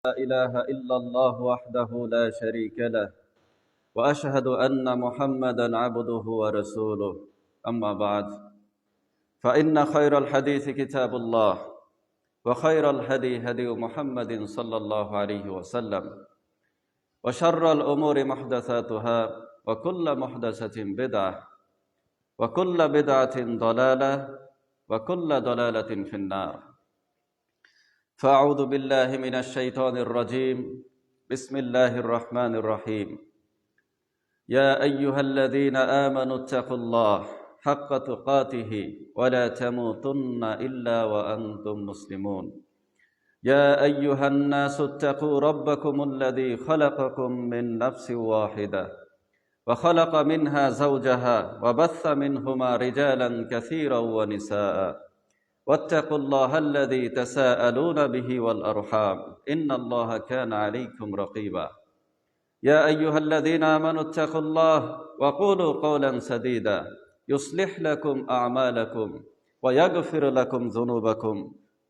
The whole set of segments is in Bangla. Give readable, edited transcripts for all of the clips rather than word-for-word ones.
لا إله إلا الله وحده لا شريك له وأشهد أن محمدا عبده ورسوله أما بعد فإن خير الحديث كتاب الله وخير الهدي هدي محمد صلى الله عليه وسلم وشر الأمور محدثاتها وكل محدثة بدعة وكل بدعة ضلالة وكل ضلالة في النار فأعوذ بالله من الشيطان الرجيم بسم الله الرحمن الرحيم يا أيها الذين آمنوا اتقوا الله حق تقاته ولا تموتن إلا وأنتم مسلمون يا أيها الناس اتقوا ربكم الذي خلقكم من نفس واحدة وخلق منها زوجها وبث منهما رجالا كثيرا ونساء واتقوا الله الذي تساءلون به والأرحام إن الله كان عليكم رقيبا يا أيها الذين آمنوا اتقوا الله وقولوا قولا سديدا يصلح لكم أعمالكم ويغفر لكم ذنوبكم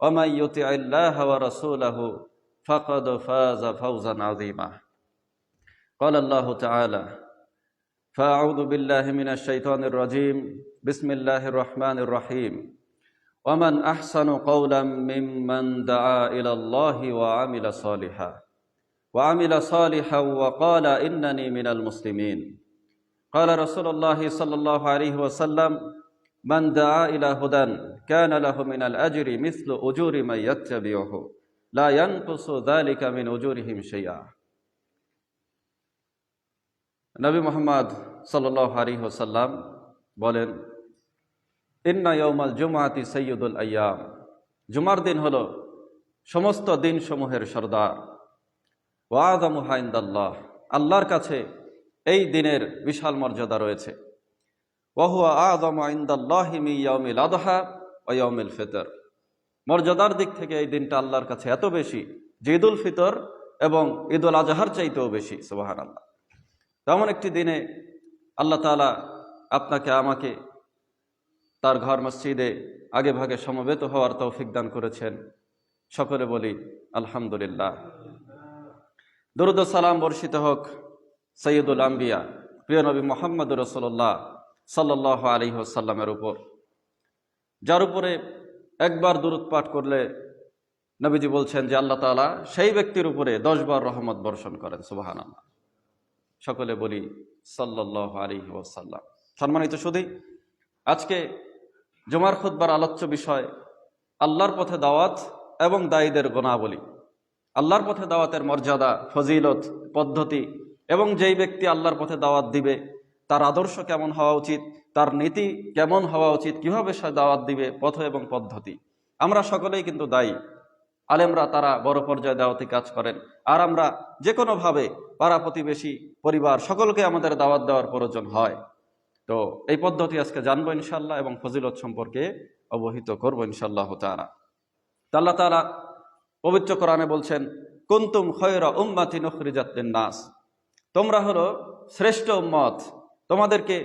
ومن يطع الله ورسوله فقد فاز فوزا عظيما قال الله تعالى فأعوذ بالله من الشيطان الرجيم بسم الله الرحمن الرحيم ومن أحسن قولا ممن دعا إلى الله وعمل صالحا وقال إنني من المسلمين قال رسول الله صلى الله عليه وسلم من دعا إلى هدى كان له من الأجر مثل أجور من يتبعه لا ينقص ذلك من أجورهم شيئا নবী মুহাম্মদ সাল্লাল্লাহু আলাইহি ওয়াসাল্লাম বলেন ইন্না ইয়াউমাল জুমআতি সাইয়্যিদুল আইয়াম জুমার দিন হলো সমস্ত দিন সমূহের সরদার ওয়া আযামুহা ইনদাল্লাহ আল্লাহর কাছে এই দিনের বিশাল মর্যাদা রয়েছে ওয়া হুয়া আযামু ইনদাল্লাহি মিন ইয়াউমিল আযহা ওয়া ইয়াউমিল ফিতর মর্যাদার দিক থেকে এই দিনটা আল্লাহর কাছে এত বেশি যে ঈদুল ফিতর এবং ঈদুল আযহার চাইতেও বেশি সুবহানাল্লাহ। তেমন একটি দিনে আল্লাহ তাআলা আপনাকে আমাকে তার ঘর মসজিদে আগে ভাগে সমবেত হওয়ার তৌফিক দান করেছেন। সকলে বলি আলহামদুলিল্লাহ। দরুদ ও সালাম বর্ষিত হোক সৈয়দুল আম্বিয়া প্রিয় নবী মুহাম্মদ রাসূলুল্লাহ সাল্লাল্লাহু আলাইহি ওয়াসাল্লামের উপর, যার উপরে একবার দুরূদ পাঠ করলে নবীজি বলছেন যে আল্লাহ তাআলা সেই ব্যক্তির উপরে 10 বার রহমত বর্ষণ করেন। সুবহানাল্লাহ। সকলে বলি সাল্লাল্লাহু আলাইহি ওয়াসাল্লাম। সম্মানিত সুধী, আজকে জুমার খুতবার আলোচ্য বিষয় আল্লাহর পথে দাওয়াত এবং দায়ীদের গুণাবলী, আল্লাহর পথে দাওয়াতের মর্যাদা, ফজিলত, পদ্ধতি এবং যেই ব্যক্তি আল্লাহর পথে দাওয়াত দিবে তার আদর্শ কেমন হওয়া উচিত, তার নীতি কেমন হওয়া উচিত, কিভাবে সে দাওয়াত দিবে, পথ এবং পদ্ধতি। আমরা সকলেই কিন্তু দায়ী। আলেমরা তারা বড় পর্যায়ে দাওয়াতি কাজ করেন, আর আমরা যে কোনোভাবে পাড়া প্রতিবেশী পরিবার সকলকে আমাদের দাওয়াত দেওয়ার প্রয়োজন হয়। তো এই পদ্ধতি আজকে জানবো ইনশাআল্লাহ এবং ফজিলত সম্পর্কে অবহিত করবো ইনশাআল্লাহ তাআলা। আল্লাহ তাআলা পবিত্র কোরআনে বলছেন কুনতুম খায়রা উম্মাতিন উখরিজাত লিন-নাস, তোমরা হলো শ্রেষ্ঠ উম্মত, তোমাদেরকে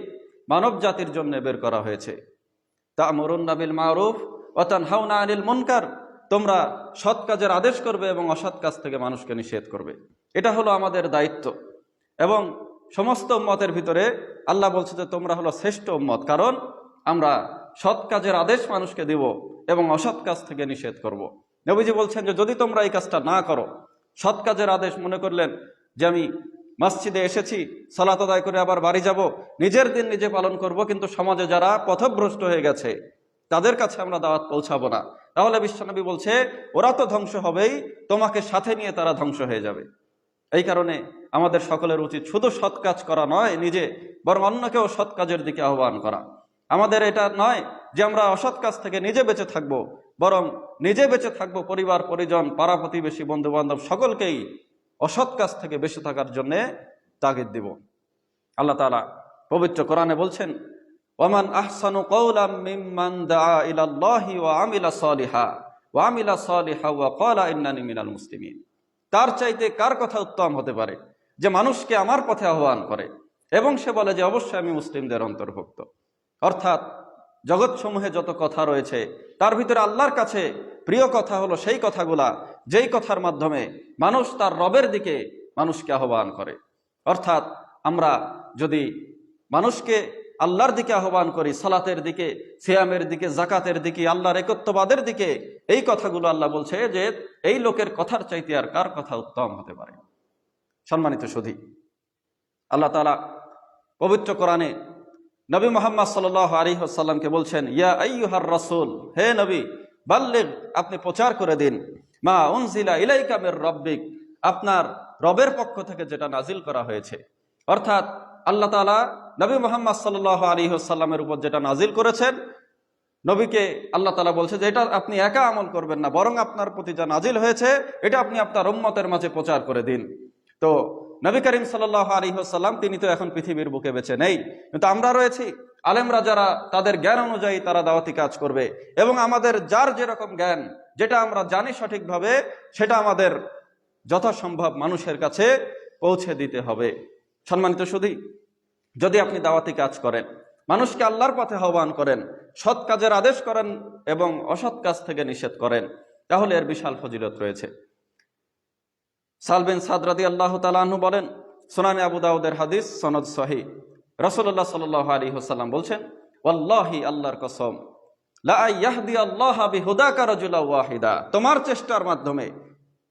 মানব জাতির জন্য বের করা হয়েছে। তা'মুরুনা বিল মারুফ ওয়া তানহাউনা আনিল মুনকার, তোমরা সৎ কাজের আদেশ করবে এবং অসৎ কাজ থেকে মানুষকে নিষেধ করবে। এটা হলো আমাদের দায়িত্ব। এবং সমস্ত উম্মতের ভিতরে আল্লাহ বলছে যে তোমরা হলো শ্রেষ্ঠ উম্মত, কারণ আমরা সৎ কাজের আদেশ মানুষকে দিব এবং অসৎ কাজ থেকে নিষেধ করব। নবীজি বলছেন যে যদি তোমরা এই কাজটা না করো, সৎ কাজের আদেশ মনে করলেন যে আমি মসজিদে এসেছি, সালাত আদায় করে আবার বাড়ি যাব, নিজের দিন নিজে পালন করব, কিন্তু সমাজে যারা পথভ্রষ্ট হয়ে গেছে তাদের কাছে আমরা দাওয়াত পৌঁছাবো না, তাহলে বিশ্বনবী বলছে ওরা তো ধ্বংস হবেই, তোমাকে সাথে নিয়ে তারা ধ্বংস হয়ে যাবে। এই কারণে আমাদের সকলের উচিত শুধু সৎ কাজ করা নয় নিজে, বরং অন্যকেও সৎ কাজের দিকে আহ্বান করা। আমাদের এটা নয় যে আমরা অসৎ কাজ থেকে নিজে বেঁচে থাকব, বরং নিজে বেঁচে থাকবো, পরিবার পরিজন পাড়া প্রতিবেশী বন্ধু বান্ধব সকলকেই অসৎ কাজ থেকে বেঁচে থাকার জন্য তাগিদ দিব। আল্লাহ তাআলা পবিত্র কোরআনে বলছেন ওয়ামান আহসানু কওলাম মিম্মান দাআ ইলাল্লাহি ওয়া আমিলা সালিহা ওয়া ক্বালা ইন্নানি মিনাল মুসলিমিন। তার চাইতে কার কথা উত্তম হতে পারে যে মানুষকে আমার পথে আহ্বান করে এবং সে বলে যে অবশ্যই আমি মুসলিমদের অন্তর্ভুক্ত। অর্থাৎ জগৎসমূহে যত কথা রয়েছে তার ভিতরে আল্লাহর কাছে প্রিয় কথা হলো সেই কথাগুলা যেই কথার মাধ্যমে মানুষ তার রবের দিকে মানুষকে আহ্বান করে। অর্থাৎ আমরা যদি মানুষকে আল্লাহর দিকে আহ্বান করি, সালাতের দিকে, সিয়ামের দিকে, জাকাতের দিকে, আল্লাহর একত্ববাদের দিকে, এই কথাগুলো আল্লাহ বলছে যে এই লোকের কথার চাইতে আর কার কথা উত্তম হতে পারে। সম্মানিত সুধী, আল্লাহ তাআলা পবিত্র কোরআনে নবী মুহাম্মদ সাল্লাল্লাহু আলাইহি ওয়াসাল্লামকে বলছেন, ইয়া আইয়ুহার রাসূল, হে নবী, বাল্লিগ, আপনি প্রচার করে দিন, মা উনজিলা ইলাইকা মির রাব্বিক, আপনার রবের পক্ষ থেকে যেটা নাজিল করা হয়েছে। অর্থাৎ আল্লাহ তাআলা নবী মুহাম্মদ সাল্লাল্লাহু আলাইহি ওয়াসাল্লামের উপর যেটা নাজিল করেছেন, নবীকে আল্লাহ তাআলা বলছে যে এটা আপনি একা আমল করবেন না, বরং আপনার প্রতি যা নাজিল হয়েছে এটা আপনি আপনার উম্মতের মাঝে প্রচার করে দিন। তো নবী করিম সাল্লাল্লাহু আলাইহি ওয়াসাল্লাম তিনি তো এখন পৃথিবীর বুকে বেঁচে নেই, কিন্তু আমরা রয়েছি। আলেমরা যারা তাদের জ্ঞান অনুযায়ী তারা দাওয়াতি কাজ করবে, এবং আমাদের যার যেরকম জ্ঞান, যেটা আমরা জানি সঠিকভাবে, সেটা আমাদের যথাসম্ভব মানুষের কাছে পৌঁছে দিতে হবে। সম্মানিত সুধী, যদি আপনি দাওয়াতি কাজ করেন, মানুষকে আল্লাহর পথে আহ্বান করেন, সৎ কাজের আদেশ করেন এবং অসৎ কাজ থেকে নিষেধ করেন, তাহলে এর বিশাল ফজিলত রয়েছে। সাল বিন সাদ রাদিয়াল্লাহু তাআলা আনহু বলেন, সুনানে আবু দাউদের হাদিস, সনদ সহিহ, রাসূলুল্লাহ সাল্লাল্লাহু আলাইহি ওয়াসাল্লাম বলছেন, ওয়াল্লাহি, আল্লাহর কসম, লা ইয়াহদি আল্লাহু বিহুদাকা রাজুলা ওয়াহিদা, তোমার চেষ্টার মাধ্যমে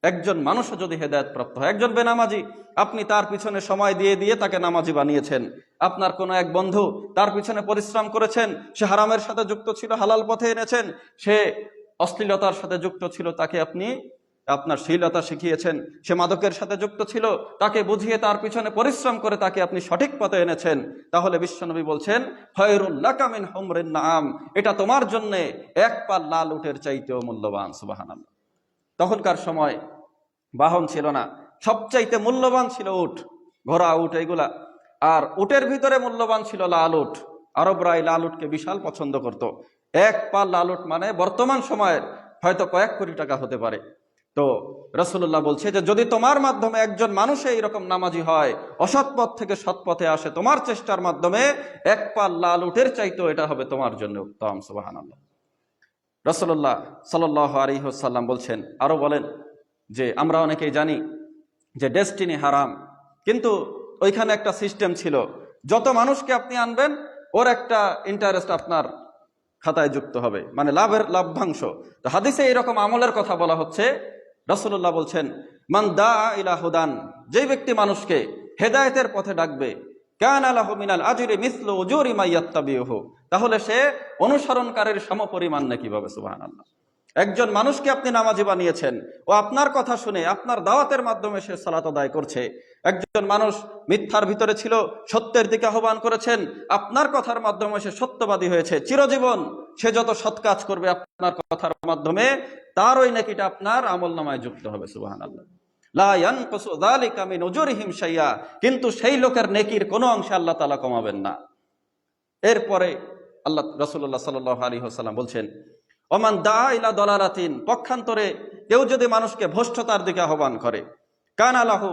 একজন মানুষও যদি হেদায়েত প্রাপ্ত হয়, একজন বেনামাজি, আপনি তার পিছনে সময় দিয়ে দিয়ে তাকে নামাজি বানিয়েছেন, আপনার কোনো এক বন্ধু তার পিছনে পরিশ্রম করেছেন, সে হারামের সাথে যুক্ত ছিল, হালাল পথে এনেছেন, সে অশ্লীলতার সাথে যুক্ত ছিল, তাকে আপনি আপনার শীলতা শিখিয়েছেন, সে মাদকের সাথে যুক্ত ছিল, তাকে বুঝিয়ে তার পিছনে পরিশ্রম করে তাকে আপনি সঠিক পথে এনেছেন, তাহলে বিশ্বনবী বলছেন, খায়রুল লাকা মিন হুমরিন নাআম, এটা তোমার জন্য এক পা লাল উটের চাইতেও মূল্যবান। সুবহানাল্লাহ। তখনকার সময় বাহন ছিল না, সবচাইতে মূল্যবান ছিল উট, ঘোড়া, উট, এইগুলা। আর উটের ভিতরে মূল্যবান ছিল লাল উট। আরবরা এই লাল উটকে বিশাল পছন্দ করত। এক পা লাল উট মানে বর্তমান সময়ের হয়তো কয়েক কোটি টাকা হতে পারে। তো রাসূলুল্লাহ বলছে যে যদি তোমার মাধ্যমে একজন মানুষ এইরকম নামাজি হয়, অসৎ পথ থেকে সৎ পথে আসে, তোমার চেষ্টার মাধ্যমে এক পা লাল উটের চাইতেও এটা হবে তোমার জন্য উত্তম। সুবহানাল্লাহ। রাসূলুল্লাহ সাল্লাল্লাহু আলাইহি ওয়াসাল্লাম বলছেন, আরো বলেন যে আমরা অনেকেই জানি যে ডেস্টিনি হারাম, কিন্তু ওইখানে একটা সিস্টেম ছিল, যত মানুষকে আপনি আনবেন ওর একটা ইন্টারেস্ট আপনার খাতায় যুক্ত হবে, মানে লাভ্যাংশ। তো হাদিসে এইরকম আমলের কথা বলা হচ্ছে। রাসূলুল্লাহ বলছেন, মান দা ইলা হুদান, যেই ব্যক্তি মানুষকে হেদায়েতের পথে ডাকবে, কানা লাহু মিনাল আজরি মিসলু উজুরি মান ইয়াত্তাবিউহু, তাহলে সে অনুসরণকারীর সমপরিমাণ নেকি পাবে। সুবহানাল্লাহ। একজন মানুষকে আপনি নামাজি বানিয়েছেন, ও আপনার কথা শুনে আপনার দাওয়াতের মাধ্যমে সে সালাত আদায় করছে। একজন মানুষ মিথ্যার ভিতরে ছিল, সত্যের দিকে আহ্বান করেছেন, আপনার কথার মাধ্যমে সে সত্যবাদী হয়েছে। চিরজীবন সে যত সৎ কাজ করবে আপনার কথার মাধ্যমে, তার ওই নেকিটা আপনার আমলনামায় যুক্ত হবে। সুবহানাল্লাহ। লা ইয়ানকুসু যালিকা মিন উজুরিহিম শাইআ, কিন্তু সেই লোকের নেকির কোনো অংশ আল্লাহ তাআলা কমাবেন না। এরপরে আল্লাহ রাসূলুল্লাহ সাল্লাল্লাহু আলাইহি ওয়াসাল্লাম বলছেন, ওমান দা ইলা দালালাতিন, পক্ষান্তরে কেউ যদি মানুষকে ভ্রষ্টতার দিকে আহ্বান করে, কানা লাহু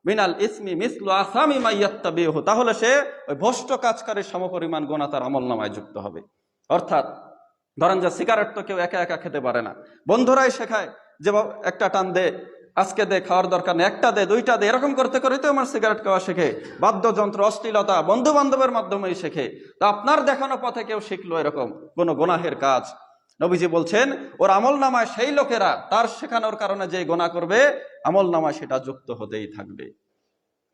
মিনাল ইসমি মিসলু আসামি মান ইয়াত্তাবিহু, তাহলে সে ওই ভ্রষ্ট কাজকারীর সমপরিমাণ গুনাহ তার আমলনামায় যুক্ত হবে। অর্থাৎ ধরেন যে সিগারেট তো কেউ একা একা খেতে পারে না, বন্ধুরাই শেখায় যে একটা টান দে, আজকে দে, খাওয়ার দরকার নেই, একটা দে, দুইটা দে, এরকম করতে করতে আমার সিগারেট খাওয়া শেখে। বাদ্যযন্ত্র, অশ্লীলতা বন্ধু বান্ধবের মাধ্যমেই শেখে। তো আপনার দেখানো পথে কেউ শিখলো এরকম কোন গুনাহের কাজ, নবীজি বলছেন ওর আমলনামায় সেই লোকেরা তার শেখানোর কারণে যে গুনাহ করবে, আমলনামায় সেটা যুক্ত হতেই থাকবে।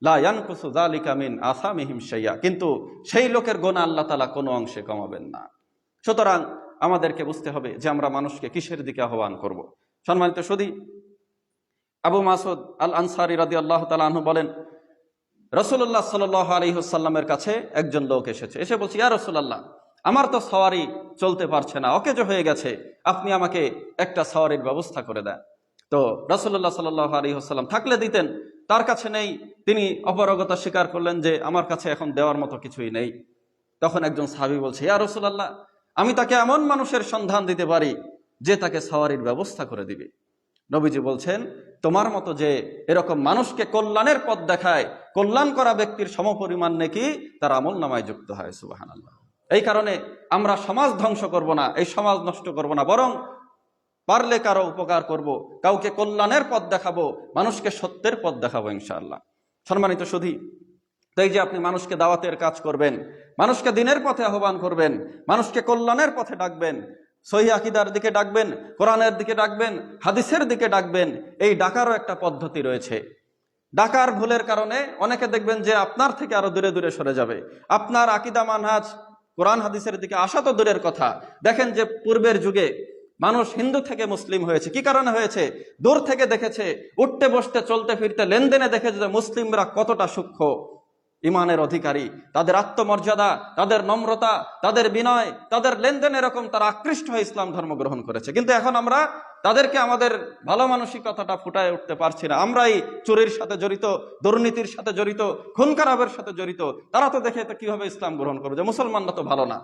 লা ইয়ানকুসু যালিকা মিন আসামিহিম শাইআ, কিন্তু সেই লোকের গুনাহ আল্লাহ তাআলা কোনো অংশে কমাবেন না। সুতরাং আমাদেরকে বুঝতে হবে যে আমরা মানুষকে কিসের দিকে আহ্বান করব। সম্মানিত সুধী, আবু মাসুদ আল আনসারী রাদিয়াল্লাহু তাআলা আনহু বলেন, রাসূলুল্লাহ সাল্লাল্লাহু আলাইহি ওয়াসাল্লামের কাছে একজন লোক এসেছে, এসে বলছে, ইয়া রাসূলুল্লাহ, আমার তো সওয়ারি চলতে পারছে না, অকেজো হয়ে গেছে, আপনি আমাকে একটা সওয়ারির ব্যবস্থা করে দেন। তো রাসূলুল্লাহ সাল্লাল্লাহু আলাইহি ওয়াসাল্লাম থাকলে দিতেন, তার কাছে নেই, তিনি অপারগতা স্বীকার করলেন যে আমার কাছে এখন দেওয়ার মতো কিছুই নেই। তখন একজন সাহাবী বলছে, ইয়া রাসূলুল্লাহ, আমি তাকে এমন মানুষের সন্ধান দিতে পারি যে তাকে সওয়ারির ব্যবস্থা করে দিবে। নবীজি বলছেন, তোমার মতো যে এরকম মানুষকে কল্যাণের পথ দেখায়, কল্যাণ করা ব্যক্তির সমপরিমাণ নেকি তার আমলনামায় যুক্ত হয়। সুবহানাল্লাহ। এই কারণে আমরা সমাজ ধ্বংস করব না, এই সমাজ নষ্ট করব না, বরং পারলে কারো উপকার করব, কাউকে কল্যাণের পথ দেখাবো, মানুষকে সত্যের পথ দেখাবো ইনশাআল্লাহ। সম্মানিত সুধী, তো এই যে আপনি মানুষকে দাওয়াতের কাজ করবেন, মানুষকে দ্বীনের পথে আহ্বান করবেন, মানুষকে কল্যাণের পথে ডাকবেন, সহিহ আকীদার দিকে ডাকবেন, কোরআনের দিকে ডাকবেন, হাদিসের দিকে ডাকবেন, এই ডাকারও একটা পদ্ধতি রয়েছে। ডাকার ভুলের কারণে অনেকে দেখবেন যে আপনার থেকে আরো দূরে দূরে সরে যাবে। আপনার আকীদা মানহাজ কোরআন হাদিসের দিকে আসা তো দূরের কথা, দেখেন যে পূর্বের যুগে মানুষ হিন্দু থেকে মুসলিম হয়েছে। কি কারণে হয়েছে? দূর থেকে দেখেছে, উঠতে বসতে চলতে ফিরতে লেনদেনে দেখেছে যে মুসলিমরা কতটা সূক্ষ্ম ইমানের অধিকারী, তাদের আত্মমর্যাদা, তাদের নম্রতা, তাদের বিনয়, তাদের লেনদেন এরকম, তারা আকৃষ্ট হয়ে ইসলাম ধর্ম গ্রহণ করেছে। কিন্তু এখন আমরা তাদেরকে আমাদের ভালো মানসিকতাটা ফুটায় উঠতে পারছি না। আমরাই চুরির সাথে জড়িত, দুর্নীতির সাথে জড়িত, খুন খারাপের সাথে জড়িত। তারা তো দেখে তো কিভাবে ইসলাম গ্রহণ করবে, যে মুসলমানরা তো ভালো না,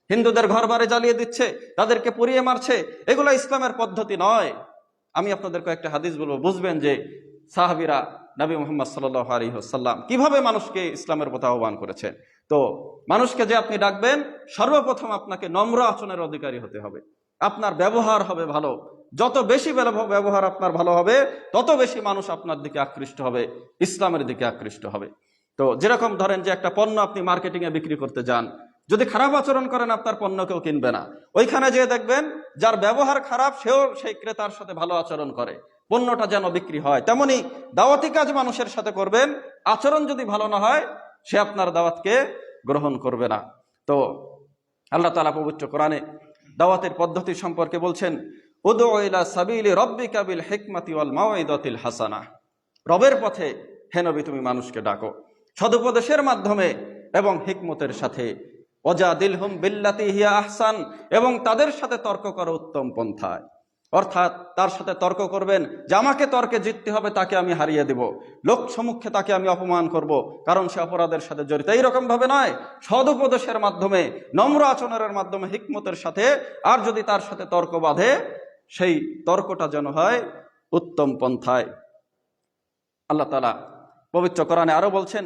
হিন্দুদের ঘর বাড়ি জ্বালিয়ে দিচ্ছে, তাদেরকে পুড়িয়ে মারছে, এগুলো ইসলামের পদ্ধতি নয়। আমি আপনাদের কয়েকটা হাদিস বলবো, বুঝবেন যে সাহাবীরা নবী মুহাম্মদ সাল্লাল্লাহু আলাইহি ওয়াসাল্লাম কিভাবে মানুষকে ইসলামের পথে আহ্বান করেছেন। তো মানুষকে যে আপনি ডাকবেন, সর্বপ্রথম আপনাকে নম্র আচরণের অধিকারী হতে হবে। আপনার ব্যবহার হবে ভালো, যত বেশি ব্যবহার আপনার ভালো হবে, তত বেশি মানুষ আপনার দিকে আকৃষ্ট হবে, ইসলামের দিকে আকৃষ্ট হবে। তো যেরকম ধরেন যে একটা পণ্য আপনি মার্কেটিং এ বিক্রি করতে যান, যদি খারাপ আচরণ করেন আপনার পণ্য কেউ কিনবে না। ওইখানে যেয়ে দেখবেন যার ব্যবহার খারাপ সেও সেই ক্রেতার সাথে ভালো আচরণ করে, পণ্যটা যেন বিক্রি হয়। তেমনি দাওয়াতি কাজ মানুষের সাথে করবেন, আচরণ যদি ভালো না হয় সে আপনার দাওয়াতকে গ্রহণ করবে না। তো আল্লাহ তাআলা পবিত্র কোরআনে দাওয়াতের পদ্ধতি সম্পর্কে বলছেন, উদউ ইলা সাবিলি রাব্বিকা বিল হিকমাতি ওয়াল মাউইদাতিল হাসানাহ। রবের পথে হে নবী তুমি মানুষকে ডাকো সদুপদেশের মাধ্যমে এবং হিকমতের সাথে। ওয়াজাদিলহুম বিল্লাতি হিয়া আহসান, এবং তাদের সাথে তর্ক করো উত্তম পন্থায়। অর্থাৎ তার সাথে তর্ক করবেন যে আমাকে তর্কে জিততে হবে, তাকে আমি হারিয়ে দেব, লোক সম্মুখে তাকে আমি অপমান করব কারণ সে অপরাধের সাথে জড়িত। এইরকম ভাবে নয়, সদুপদেশের মাধ্যমে, নম্র আচরণের মাধ্যমে, হিকমতের সাথে। আর যদি তার সাথে তর্ক বাঁধে, সেই তর্কটা যেন হয় উত্তম পন্থায়। আল্লাহ তাআলা পবিত্র কোরআনে আরো বলছেন,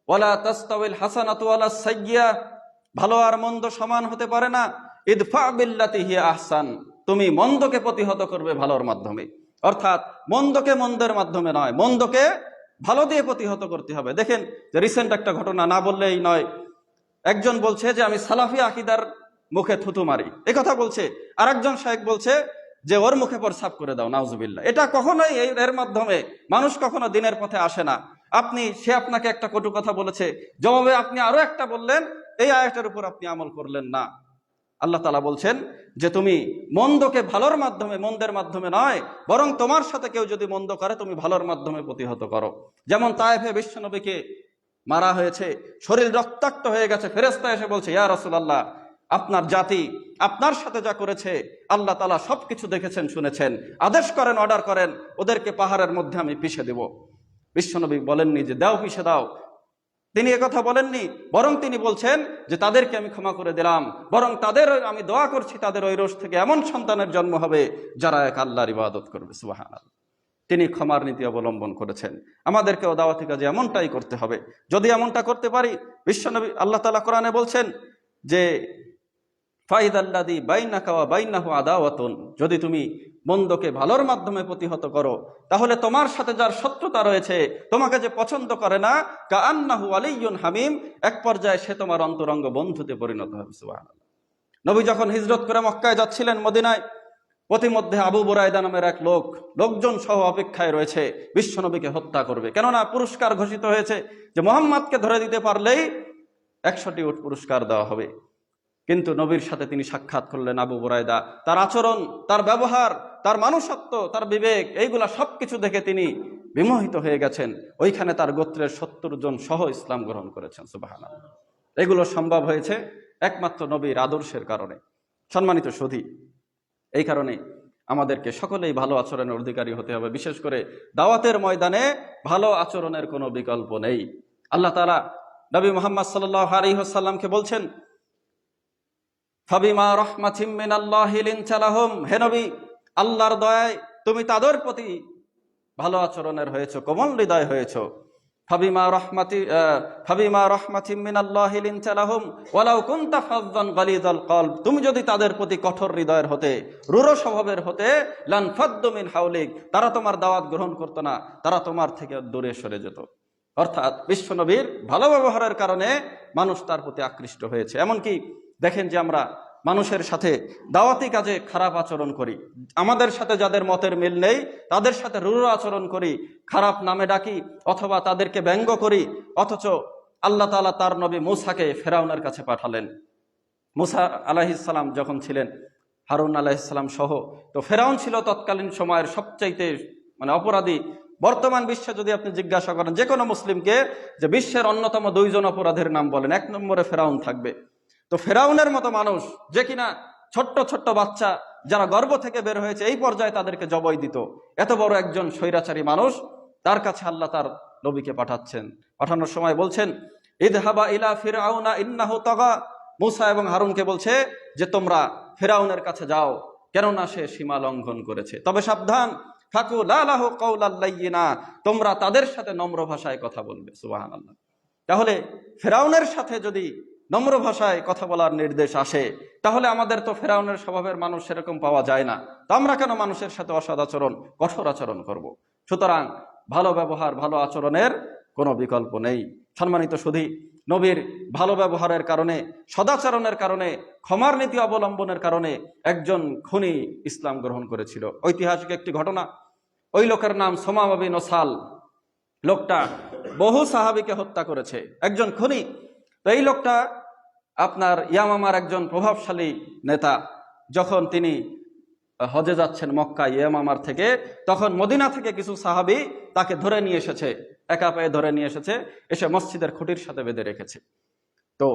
ওয়ালা তাস্তাউল হাসানাতু ওয়ালা সাইয়্যা, ভালো আর মন্দ সমান হতে পারে না। ইদফা বিল্লাতি হিয়া আহসান, তুমি মন্দকে প্রতিহত করবে ভালোর মাধ্যমে। অর্থাৎ মন্দকে মন্দের মাধ্যমে নয়, মন্দকে ভালো দিয়ে প্রতিহত করতে হবে। দেখেন যে রিসেন্ট একটা ঘটনা না বললেই নয়, একজন বলছে যে আমি সালাফি আকীদার মুখে থুতু মারি, এই কথা বলছে। আর একজন শায়েখ বলছে যে ওর মুখে প্রস্রাব করে দাও, নাউজুবিল্লাহ। এটা কখনোই এর মাধ্যমে মানুষ কখনো দিনের পথে আসে না। সে আপনাকে একটা কটু কথা বলেছে, জবাবে আপনি আরো একটা বললেন, এই আয়াতের উপর আপনি আমল করলেন না। আল্লাহ তাআলা বলছেন যে তুমি মন্দকে ভালোর মাধ্যমে, মন্দের মাধ্যমে নয়, বরং তোমার সাথে কেউ যদি মন্দ করে তুমি ভালোর মাধ্যমে প্রতিহত করো। যেমন তায়েফে বিশ্বনবীকে মারা হয়েছে, শরীর রক্তাক্ত হয়ে গেছে, ফেরেশতা এসে বলছে, ইয়া রাসূলুল্লাহ, আপনার জাতি আপনার সাথে যা করেছে আল্লাহ তাআলা সবকিছু দেখেছেন, শুনেছেন, আদেশ করেন, অর্ডার করেন, ওদেরকে পাহাড়ের মধ্যে আমি পিষে দেব। বিশ্বনবী বলেননি যে দাও, পিষে দাও, তিনি একথা বলেননি, বরং তিনি বলছেন যে তাদেরকে আমি ক্ষমা করে দিলাম, বরং তাদের আমি দোয়া করছি তাদের ওই রোজ থেকে এমন সন্তানের জন্ম হবে যারা এক আল্লাহর ইবাদত করবে। সুবহানাল্লাহ। তিনি ক্ষমার নীতি অবলম্বন করেছেন। আমাদেরকেও দাওয়াতি কাজে এমনটাই করতে হবে। যদি এমনটা করতে পারি, বিশ্বনবী আল্লাহ তাআলা কোরআনে বলছেন যে ফাইদাল্লাযী বাইনাকা ওয়া বাইনাহু আদাওয়াতুন, যদি তুমি মন্দকে ভালোর মাধ্যমে প্রতিহত করো, তাহলে তোমার সাথে যার শত্রুতা রয়েছে, তোমাকে যে পছন্দ করে না, কাআন্নাহু আলিয়্যুন হামিম, এক পর্যায়ে সে তোমার অন্তরঙ্গ বন্ধুতে পরিণত হবে। সুবহানাল্লাহ। নবী যখন হিজরত করে মক্কায় যাচ্ছিলেন, মদিনায়, পথিমধ্যে আবু বুরাইদা নামের এক লোকজন সহ অপেক্ষায় রয়েছে বিশ্বনবীকে হত্যা করবে। কেননা পুরস্কার ঘোষিত হয়েছে যে মুহাম্মদকে ধরে দিতে পারলেই 100টি উট পুরস্কার দেওয়া হবে। কিন্তু নবীর সাথে তিনি সাক্ষাৎ করলেন আবু বুরাইদা, তার আচরণ, তার ব্যবহার, তার মানুষত্ব, তার বিবেক, এইগুলা সবকিছু দেখে তিনি বিমোহিত হয়ে গেছেন। ওইখানে তার গোত্রের 70 জন সহ ইসলাম গ্রহণ করেছেন। সুবহানাল্লাহ। এগুলো সম্ভব হয়েছে একমাত্র নবীর আদর্শের কারণে। সম্মানিত সুধী, এই কারণে আমাদেরকে সকলেই ভালো আচরণের অধিকারী হতে হবে। বিশেষ করে দাওয়াতের ময়দানে ভালো আচরণের কোনো বিকল্প নেই। আল্লাহ তাআলা নবী মুহাম্মদ সাল্লাল্লাহু আলাইহি ওয়াসাল্লামকে বলছেন, ফাবিমা রাহমাতিম মিনাল্লাহি লিনতা লাহুম, হে নবী, আল্লাহর দয়ায় তুমি তাদের প্রতি ভালো আচরণের হয়েছো, কোমল হৃদয় হয়েছো। ফাবিমা রাহমাতিম মিনাল্লাহি লিনতা লাহুম ওয়ালাউ কুনতা ফাযযান গালিযাল কলব, তুমি যদি তাদের প্রতি কঠোর হৃদয়ের হতে, রূঢ় স্বভাবের হতে, লান ফাদ্দু মিন হাওলিক, তারা তোমার দাওয়াত গ্রহণ করতো না, তারা তোমার থেকে দূরে সরে যেত। অর্থাৎ বিশ্বনবীর ভালো ব্যবহারের কারণে মানুষ তার প্রতি আকৃষ্ট হয়েছে। এমনকি দেখেন যে আমরা মানুষের সাথে দাওয়াতি কাজে খারাপ আচরণ করি, আমাদের সাথে যাদের মতের মিল নেই তাদের সাথে রূঢ় আচরণ করি, খারাপ নামে ডাকি অথবা তাদেরকে ব্যঙ্গ করি, অথচ আল্লাহ তাআলা তার নবী মূসাকে ফেরাউনের কাছে পাঠালেন। মূসা আলাইহিস সালাম যখন ছিলেন, হারুন আলাইহিস সালাম সহ, তো ফেরাউন ছিল তৎকালীন সময়ের সবচাইতে অপরাধী। বর্তমান বিশ্বে যদি আপনি জিজ্ঞাসা করেন যে কোনো মুসলিমকে যে বিশ্বের অন্যতম দুইজন অপরাধীর নাম বলেন, 1 নম্বরে ফেরাউন থাকবে। তো ফেরাউনের মতো মানুষ যে কিনা ছোট্ট ছোট্ট বাচ্চা যারা গর্ভ থেকে বের হয়েছে এই পর্যায়ে তাদেরকে জবাই দিত, এত বড় একজন স্বৈরাচারী মানুষ, তার কাছে আল্লাহ তার নবীকে পাঠাচ্ছেন। পাঠানোর সময় বলছেন ইযহাবা ইলা ফিরআউনা ইন্নাহু তাগা, মূসা এবং হারুনকে বলছে যে তোমরা ফেরাউনের কাছে যাও, কেননা সে সীমা লঙ্ঘন করেছে। তবে সাবধান, ফাকুলা লাহু কাওলাল লাইয়িনা, তোমরা তাদের সাথে নম্র ভাষায় কথা বলবে। সুবহানাল্লাহ। তাহলে ফেরাউনের সাথে যদি নম্র ভাষায় কথা বলার নির্দেশ আসে, তাহলে আমাদের তো ফেরাউনের স্বভাবের মানুষ সেরকম পাওয়া যায় না, তো আমরা কেন মানুষের সাথে অসৎ আচরণ, কঠোর আচরণ করব? সুতরাং ভালো ব্যবহার, ভালো আচরণের কোনো বিকল্প নেই। সম্মানিত সুধী, নবীর ভালো ব্যবহারের কারণে, সদাচরণের কারণে, ক্ষমার নীতি অবলম্বনের কারণে একজন খুনি ইসলাম গ্রহণ করেছিল। ঐতিহাসিক একটি ঘটনা, ওই লোকের নাম সুমামা বিন ওসাল। লোকটা বহু সাহাবীকে হত্যা করেছে, একজন খুনি। তো এই লোকটা আপনার ইয়ামামার একজন প্রভাবশালী নেতা। যখন তিনি হজে যাচ্ছেন মক্কা ইয়ামামার থেকে, তখন মদিনা থেকে কিছু সাহাবী তাকে ধরে নিয়ে এসেছে, একা পায়ে ধরে নিয়ে এসেছে, এসে মসজিদের খুঁটির সাথে বেঁধে রেখেছে। তো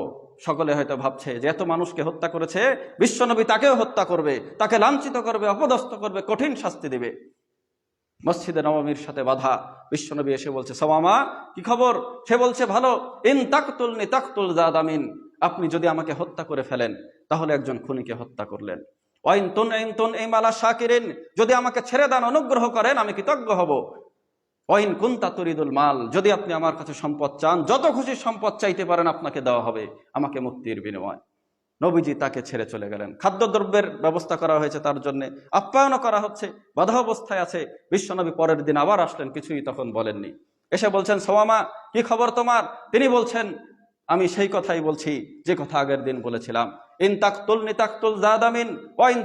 সকলে হয়তো ভাবছে যে এত মানুষকে হত্যা করেছে, বিশ্বনবী তাকেও হত্যা করবে, তাকে লাঞ্ছিত করবে, অপদস্থ করবে, কঠিন শাস্তি দিবে। মসজিদে নববীর সাথে বাধা। বিশ্বনবী এসে বলছে সুমামা কি খবর? সে বলছে ভালো। ইন তাকতুলনি তাকতুল জাদামিন, আপনি যদি আমাকে হত্যা করে ফেলেন তাহলে একজন খুনিকে হত্যা করলেন। ওয়াইন তুন ইমালা শাকিরিন, যদি আমাকে ছেড়ে দেন, অনুগ্রহ করেন, আমি কৃতজ্ঞ হব। ওয়াইন কুনতা তুরিদুল মাল, যদি আপনি আমার কাছে সম্পদ চান, যত খুশি সম্পদ চাইতে পারেন, আপনাকে দেওয়া হবে আমাকে মুক্তির বিনিময়। নবীজি তাকে ছেড়ে চলে গেলেন। খাদ্যদ্রব্যের ব্যবস্থা করা হয়েছে, তার জন্য আপ্যায়ন করা হচ্ছে, বাধা অবস্থায় আছে। বিশ্বনবী পরের দিন আবার আসলেন, কিছুই তখন বলেননি। এসে বলছেন সুমামা কি খবর তোমার? তিনি বলছেন আমি সেই কথাই বলছি যে কথা আগের দিন বলেছিলাম। ইন তাকতুলনি তাকতুল জাদামিন ওয়া ইন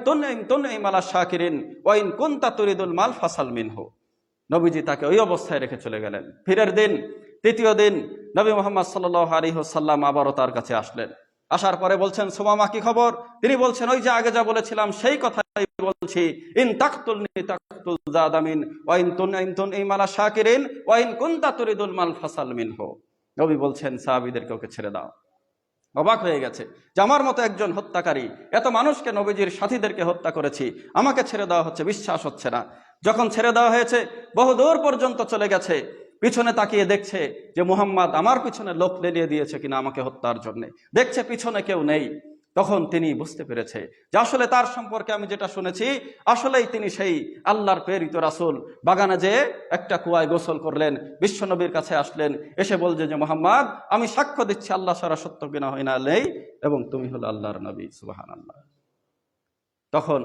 তুনইম আলা শাকিরিন ওয়া ইন কুনতা তুরিদুল মাল ফাসাল মিনহু। নবীজি তাকে ওই অবস্থায় রেখে চলে গেলেন। ফিরের দিন, তৃতীয় দিন, নবী মুহাম্মদ সাল্লাল্লাহু আলাইহি ওয়াসাল্লাম আবারও তার কাছে আসলেন। আসার পরে বলছেন সুমামা কি খবর? তিনি বলছেন ওই যে আগে যা বলেছিলাম সেই কথাই বলছি। ইন তাকতুলনি তাকতুল জাদামিন ওয়া ইন তুনইম আলা শাকিরিন ওয়া ইন কুনতা তুরিদুল মাল ফাসাল মিনহু। নবী বলছেন সাহাবীদেরকে ওকে ছেড়ে দাও। অবাক হয়ে গেছে যে আমার মতো একজন হত্যাকারী, এত মানুষকে, নবীজির সাথীদেরকে হত্যা করেছি, আমাকে ছেড়ে দেওয়া হচ্ছে, বিশ্বাস হচ্ছে না। যখন ছেড়ে দেওয়া হয়েছে, বহু দূর পর্যন্ত চলে গেছে, পিছনে তাকিয়ে দেখছে যে মুহাম্মদ আমার পিছনে লোক লেলিয়ে দিয়েছে কিনা আমাকে হত্যার জন্য, দেখছে পিছনে কেউ নেই। তখন তিনি বুঝতে পেরেছে যে আসলে তার সম্পর্কে আমি যেটা শুনেছি, আসলেই তিনি সেই আল্লাহর প্রেরিত রাসূল। বাগানে যে একটা কুয়ায় গোসল করলেন, বিশ্বনবীর কাছে আসলেন, এসে বলছে যে মুহাম্মদ আমি সাক্ষ্য দিচ্ছি আল্লাহ ছাড়া সত্য কিনা হয় না নেই, এবং তুমি হলো আল্লাহর নবী। সুবহানাল্লাহ। তখন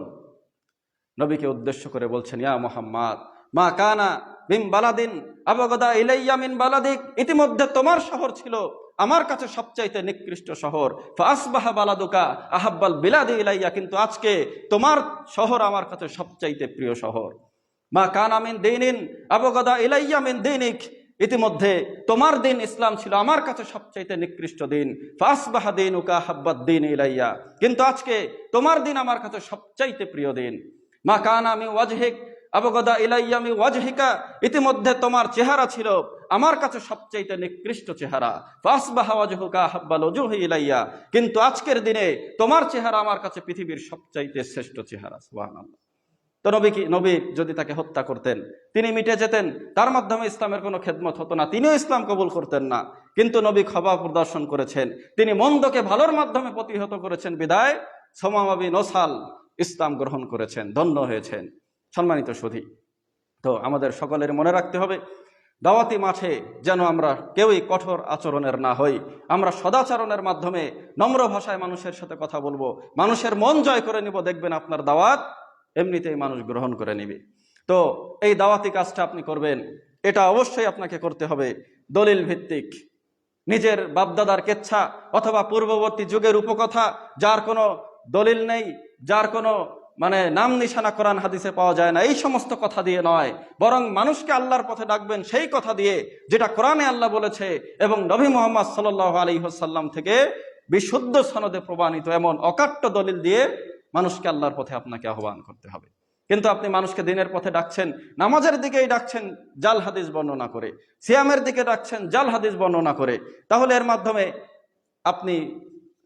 নবীকে উদ্দেশ্য করে বলছেন ইয়া মুহাম্মদ মা কানা মিন বালাদিন আবগাদা ইলাইয়া মিন বালাদিক, ইতিমধ্যে তোমার শহর ছিল আমার কাছে সবচাইতে নিকৃষ্ট শহর। ফাসবাহা বালাদুকা আহাব্বাল বিলাদি ইলাইয়া, কিন্তু আজকে তোমার শহর আমার কাছে সবচাইতে প্রিয় শহর। মা কানা মিন দীনিন আবগাদা ইলাইয়া মিন দীনিক, ইতিমধ্যে তোমার দিন ইসলাম ছিল আমার কাছে সবচাইতে নিকৃষ্ট দিন। ফাসবাহা দীনুকা আহাব্বাদ দীন ইলাইয়া, কিন্তু আজকে তোমার দিন আমার কাছে সবচাইতে প্রিয় দিন। মা কানা মিন ওয়াজহিক আবগাদা ইলাইয়া মিন ওয়াজহিকা, ইতিমধ্যে তোমার চেহারা ছিল আমার কাছে সবচাইতে নিকৃষ্ট চেহারা। ফাসবাহা ওয়াজহুকা আহাব্বাল ওজুহি ইলাইয়া, কিন্তু আজকের দিনে তোমার চেহারা আমার কাছে পৃথিবীর সবচাইতে শ্রেষ্ঠ চেহারা। সুবহানাল্লাহ। তো নবী যদি তাকে হত্যা করতেন, তিনি মিটে যেতেন, তার মাধ্যমে ইসলামের কোনো খেদমত হতো না, তিনিও ইসলাম কবুল করতেন না। কিন্তু নবী ক্ষমা প্রদর্শন করেছেন, তিনি মন্দকে ভালোর মাধ্যমে প্রতিহত করেছেন, বিদায় সুমামা বিন ওসাল ইসলাম গ্রহণ করেছেন, ধন্য হয়েছেন। সম্মানিত সুধী, তো আমাদের সকলের মনে রাখতে হবে দাওয়াতি মাঠে যেন আমরা কেউই কঠোর আচরণের না হই, আমরা সদাচরণের মাধ্যমে নম্র ভাষায় মানুষের সাথে কথা বলবো, মানুষের মন জয় করে নিব। দেখবেন আপনার দাওয়াত এমনিতেই মানুষ গ্রহণ করে নিবে। তো এই দাওয়াতি কাজটা আপনি করবেন, এটা অবশ্যই আপনাকে করতে হবে দলিল ভিত্তিক। নিজের বাপদাদার কেচ্ছা অথবা পূর্ববর্তী যুগের উপকথা, যার কোনো দলিল নেই, যার কোনো নাম নিশানা কোরআন হাদিসে পাওয়া যায় না, এই সমস্ত কথা দিয়ে নয়, বরং মানুষকে আল্লাহর পথে ডাকবেন সেই কথা দিয়ে যেটা কোরআনে আল্লাহ বলেছে এবং নবী মুহাম্মদ সাল্লাল্লাহু আলাইহি ওয়াসাল্লাম থেকে বিশুদ্ধ সনদে প্রমাণিত এমন অকাট্য দলিল দিয়ে মানুষকে আল্লাহর পথে আপনাকে আহ্বান করতে হবে। কিন্তু আপনি মানুষকে দিনের পথে ডাকছেন, নামাজের দিকেই ডাকছেন জাল হাদিস বর্ণনা করে, সিয়ামের দিকে ডাকছেন জাল হাদিস বর্ণনা করে, তাহলে এর মাধ্যমে আপনি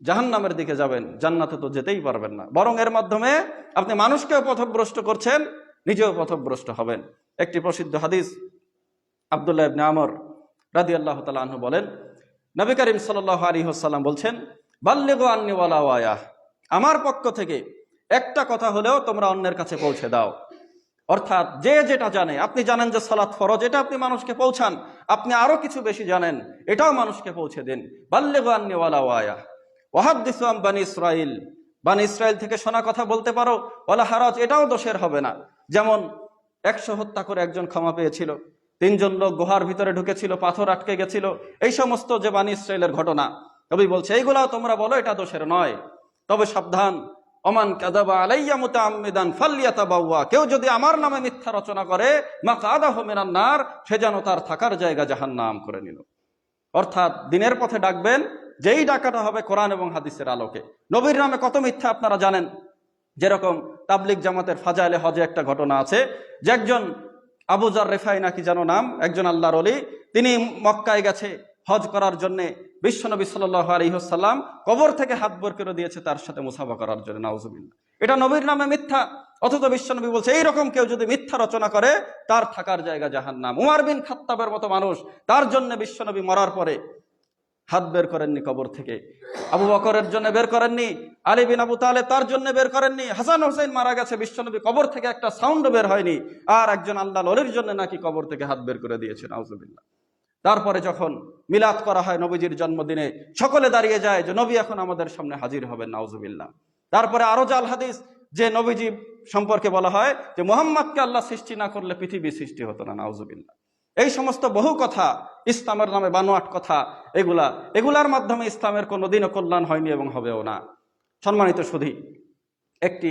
জাহান্নামের দিকে যাবেন, জান্নাতে তো যেতেই পারবেন না। বরং এর মাধ্যমে আপনি মানুষকেও পথভ্রষ্ট করছেন, নিজেও পথভ্রষ্ট হবেন। একটি প্রসিদ্ধ হাদিস, আব্দুল্লাহ ইবনে আমর রাদিয়াল্লাহু তাআলা আনহু বলেন, নবী করিম সাল্লাল্লাহু আলাইহি ওয়াসাল্লাম বলছেন, বাল্লিগু আন্নি ওয়ালাউ আয়াহ, আমার পক্ষ থেকে একটা কথা হলেও তোমরা অন্যের কাছে পৌঁছে দাও। অর্থাৎ যে যেটা জানে, আপনি জানেন যে সালাত ফরজ, এটা আপনি মানুষকে পৌঁছান। আপনি আরো কিছু বেশি জানেন, এটাও মানুষকে পৌঁছে দিন। বাল্লিগু আন্নি ওয়ালাউ আয়াহ ওয়াহাদ্দিসু আন বানি ইসরাইল, বানি ইসরাইল থেকে শোনা কথা বলতে পারো, ওয়ালা হারাজ, এটাও দোষের হবে না। যেমন 100 হত্যা করে একজন ক্ষমা পেয়েছিল, 3 জন লোক গুহার ভিতরে ঢুকেছিল, পাথর আটকে গেছিল, এই সমস্ত যে বানি ইসরাইলের ঘটনা, কবি বলছে এইগুলাও তোমরা বলো, এটা দোষের নয়। তবে সাবধান, ওমান কাযাবা আলাইয়া মুতাআম্মিদান ফালইয়াতাবাওয়া, কেউ যদি আমার নামে মিথ্যা রচনা করে মাকআদাহু মিনান নার, সে যেন তার থাকার জায়গা জাহান্নাম করে নিল। অর্থাৎ দিনের পথে ডাকবেন, যেই ডাকাটা হবে কোরআন এবং হাদিসের আলোকে। নবীর নামে কত মিথ্যা আপনারা জানেন। যেরকম তাবলিগ জামাতের ফাজাইলে হজে একটা ঘটনা আছে, যে একজন আবু যার রিফাই নাকি যেন নাম, একজন আল্লাহর ওলি, তিনি মক্কায় গেছে হজ করার জন্য। বিশ্বনবী সাল্লাল্লাহু আলাইহি ওয়াসাল্লাম কবর থেকে হাত বের করে দিয়েছে তার সাথে মুসাফা করার জন্য, নাউজুবিল্লাহ। এটা নবীর নামে মিথ্যা, অথচ বিশ্বনবী বলছে এইরকম কেউ যদি মিথ্যা রচনা করে তার থাকার জায়গা জাহান্নাম। উমর বিন খাত্তাবের মতো মানুষ, তার জন্য বিশ্বনবী মরার পরে হাত বের করেননি কবর থেকে, আবু বকরের জন্য বের করেননি, আলী বিন আবু তালেব তার জন্য বের করেননি, হাসান হোসেন মারা গেছে, বিশ্বনবী কবর থেকে একটা সাউন্ড বের হয়নি, আর একজন আল্লাহর ওলির জন্য নাকি কবর থেকে হাত বের করে দিয়েছে, নাউজুবিল্লাহ। তারপরে যখন মিলাদ করা হয় নবীজির জন্মদিনে, সকলে দাঁড়িয়ে যায় যে নবী এখন আমাদের সামনে হাজির হবেন, নাউজুবিল্লাহ। তারপরে আরো জাল হাদিস, যে নবীজি সম্পর্কে বলা হয় যে মুহাম্মদকে আল্লাহ সৃষ্টি না করলে পৃথিবী সৃষ্টি হতো না, নাউজুবিল্লাহ। এই সমস্ত বহু কথা, ইসলামের নামে বানোয়াট কথা, এগুলার মাধ্যমে ইসলামের কোনোদিনও কল্যাণ হয়নি এবং হবেও না। সম্মানিত সুধী, একটি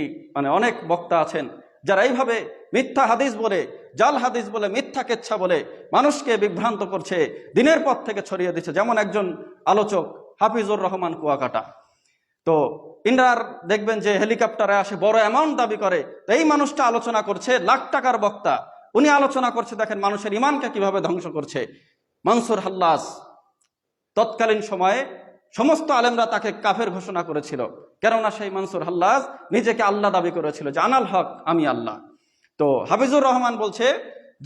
অনেক বক্তা আছেন যারা এইভাবে মিথ্যা হাদিস বলে, জাল হাদিস বলে, মিথ্যা কেচ্ছা বলে মানুষকে বিভ্রান্ত করছে, দিনের পথ থেকে ছড়িয়ে দিচ্ছে। যেমন একজন আলোচক হাফিজুর রহমান কুয়াকাটা, তো ইন্দ্রার দেখবেন যে হেলিকপ্টারে আসে, বড় অ্যামাউন্ট দাবি করে। তো এই মানুষটা আলোচনা করছে, লাখ টাকার বক্তা, উনি আলোচনা করছে, দেখেন মানুষের ইমানকে কিভাবে ধ্বংস করছে। মানসুর হাল্লাস, তৎকালীন সময়ে সমস্ত আলেমরা তাকে কাফের ঘোষণা করেছিল, কেননা সেই মানসুর হাল্লাস নিজেকে আল্লাহ দাবি করেছিল যে আনাল হক, আমি আল্লাহ। তো হাফিজুর রহমান বলছে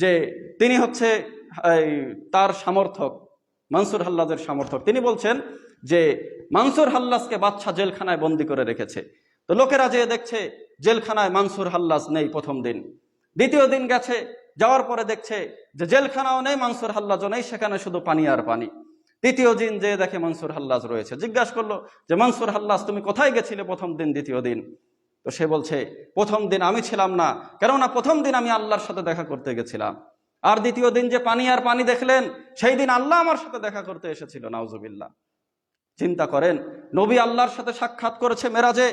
যে তিনি হচ্ছে তার সমর্থক, মানসুর হাল্লাসের সমর্থক। তিনি বলছেন যে মানসুর হাল্লাসকে বাদশা জেলখানায় বন্দি করে রেখেছে। তো লোকেরা যেয়ে দেখছে জেলখানায় মানসুর হাল্লাস নেই প্রথম দিন। দ্বিতীয় দিন গেছে, যাওয়ার পরে দেখছে যে জেলখানাও নেই, মানসুর হাল্লাজও নেই, সেখানে শুধু পানি আর পানি। তৃতীয় দিন যে দেখে মানসুর হাল্লাজ রয়েছে, জিজ্ঞাসা করলো যে মানসুর হাল্লাজ তুমি কোথায় গেছিলে প্রথম দিন, দ্বিতীয় দিন? তো সে বলছে প্রথম দিন আমি ছিলাম না, কেননা প্রথম দিন আমি আল্লাহর সাথে দেখা করতে গেছিলাম, আর দ্বিতীয় দিন যে পানি আর পানি দেখলেন সেই দিন আল্লাহ আমার সাথে দেখা করতে এসেছিল, নাউজুবিল্লাহ। চিন্তা করেন, নবী আল্লাহর সাথে সাক্ষাৎ করেছে মেরাজে,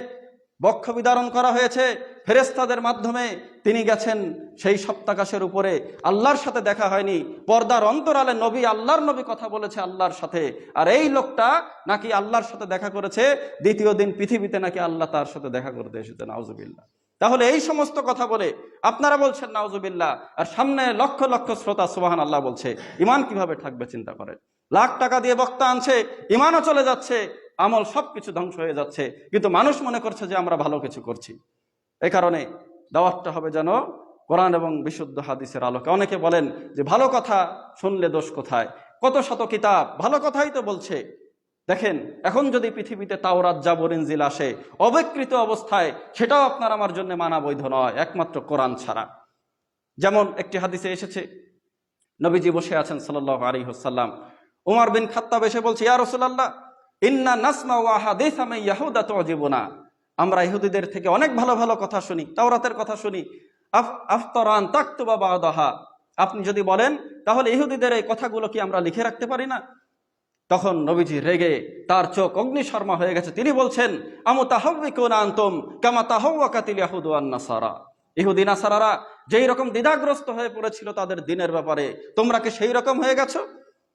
বক্ষ বিদারণ করা হয়েছে ফেরেশতাদের মাধ্যমে, তিনি গেছেন সেই সপ্তাকাশের উপরে, আল্লাহর সাথে দেখা হয়নি। পর্দার অন্তরালে নবী, আল্লাহর নবী কথা বলেছে আল্লাহর সাথে, আর এই লোকটা নাকি আল্লাহর সাথে দেখা করেছে দ্বিতীয় দিন পৃথিবীতে, নাকি আল্লাহ তার সাথে দেখা করতে এসেছে, নাউজুবিল্লাহ। তাহলে এই সমস্ত কথা বলে আপনারা বলছেন নাউজুবিল্লাহ, আর সামনে লক্ষ লক্ষ শ্রোতা সুবহান আল্লাহ বলছে, ইমান কিভাবে থাকবে চিন্তা করেন। লাখ টাকা দিয়ে বক্তা আনছে, ইমানও চলে যাচ্ছে, আমল সবকিছু ধ্বংস হয়ে যাচ্ছে, কিন্তু মানুষ মনে করছে যে আমরা ভালো কিছু করছি। এই কারণে দাওয়াতটা হবে যেন কোরআন এবং বিশুদ্ধ হাদিসের আলোকে। অনেকে বলেন যে ভালো কথা শুনলে দোষ কোথায়, কত শত কিতাব ভালো কথাই তো বলছে। দেখেন, এখন যদি পৃথিবীতে তাওরাত, জাবর, ইনজিল আসে অবিকৃত অবস্থায়, সেটাও আপনার আমার জন্য মানা বৈধ নয়, একমাত্র কোরআন ছাড়া। যেমন একটি হাদিসে এসেছে, নবীজি বসে আছেন সাল্লাল্লাহু আলাইহি ওয়াসাল্লাম। উমর বিন খাত্তাব এসে বলছে, ইয়া রাসূলুল্লাহ, ইন্না নাসমা ওয়া হাদিসা মিন ইয়াহুদা তুজিবুনা, আমরা ইহুদিদের থেকে অনেক ভালো ভালো কথা শুনি, তাওরাতের কথা শুনি। আফতারান তাকতুবা বাদাহা, আপনি যদি বলেন তাহলে ইহুদিদের এই কথাগুলো কি আমরা লিখে রাখতে পারি না? তখন নবীজি রেগে তার চোখ অগ্নিশর্মা হয়ে গেছে। তিনি বলছেন, আমুতাহাউবিকুনা আনতুম কামা তাহাওয়াকাতিল ইয়াহুদু ওয়ান নাসারা, ইহুদি নাসারারা যেই রকম দ্বিধাগ্রস্ত হয়ে পড়েছিল তাদের দিনের ব্যাপারে, তোমরা কি সেই রকম হয়ে গেছো?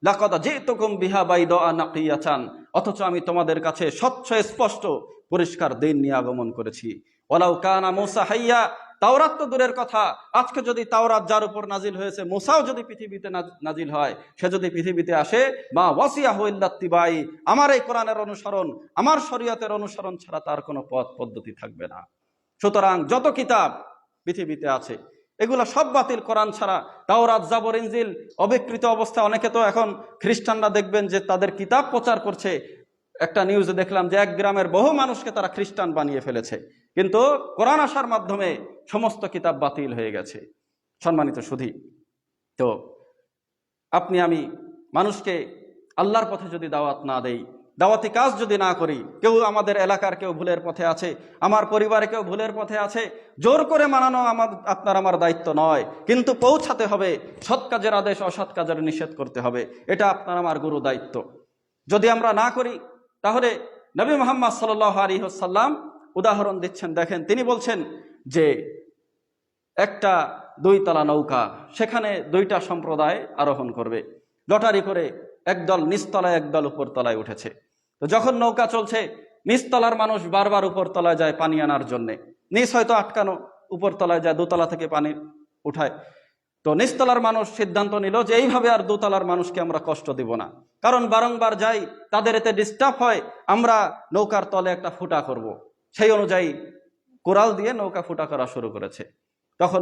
লাকাদ জিতুকুম বিহা বাইদা নাকিয়াতান, অথচ আমি তোমাদের কাছে স্বচ্ছ স্পষ্ট পরিষ্কার দিন নিয়ে আগমন করেছি। ওয়ালাউ কানা মূসা হাইয়া, তাওরাত তো দূরের কথা, আজকে যদি তাওরাত যার উপর নাজিল হয়েছে, মুসাও যদি পৃথিবীতে নাজিল হয়, সে যদি পৃথিবীতে আসে, মা ওয়াসিয়াহু ইল্লা ইত্তিবাই, আমার এই কোরআনের অনুসরণ, আমার শরীয়তের অনুসরণ ছাড়া তার কোনো পথ পদ্ধতি থাকবে না। সুতরাং যত কিতাব পৃথিবীতে আছে এগুলো সব বাতিল, কোরআন ছাড়া। তাওরাত, জাবর, ইনজিল অবিকৃত অবস্থা। অনেকে তো এখন খ্রিস্টানরা দেখবেন যে তাদের কিতাব প্রচার করছে। একটা নিউজে দেখলাম যে এক গ্রামের বহু মানুষকে তারা খ্রিস্টান বানিয়ে ফেলেছে, কিন্তু কোরআন আসার মাধ্যমে সমস্ত কিতাব বাতিল হয়ে গেছে। সম্মানিত সুধী, তো আপনি আমি মানুষকে আল্লাহর পথে যদি দাওয়াত না দেই, দাওয়াতি কাজ যদি না করি, কেউ আমাদের এলাকার কেউ ভুলের পথে আছে, আমার পরিবারে কেউ ভুলের পথে আছে, জোর করে মানানো আপনার আমার দায়িত্ব নয়, কিন্তু পৌঁছাতে হবে। সৎ কাজের আদেশ, অসৎ কাজের নিষেধ করতে হবে, এটা আপনার আমার গুরু দায়িত্ব। যদি আমরা না করি তাহলে নবী মুহাম্মদ সাল্লাল্লাহু আলাইহি ওয়াসাল্লাম উদাহরণ দিচ্ছেন। দেখেন, তিনি বলছেন যে একটা 2 তলা নৌকা, সেখানে 2টা সম্প্রদায় আরোহণ করবে। লটারি করে একদল নিচতলায়, একদল উপরতলায় উঠেছে। তো যখন নৌকা চলছে, নিচতলার মানুষ বারবার উপরতলায় যায় পানি আনার জন্যে, নিচ হয়তো আটকানো, উপরতলায় যায়, 2 তলা থেকে পানি উঠায়। তো নিচতলার মানুষ সিদ্ধান্ত নিল যে এইভাবে আর 2 তলার মানুষকে আমরা কষ্ট দিব না, কারণ বারংবার যাই, তাদের এতে ডিস্টার্ব হয়, আমরা নৌকার তলে একটা ফুটা করব। সেই অনুযায়ী কোরাল দিয়ে নৌকা ফুটা করা শুরু করেছে। তখন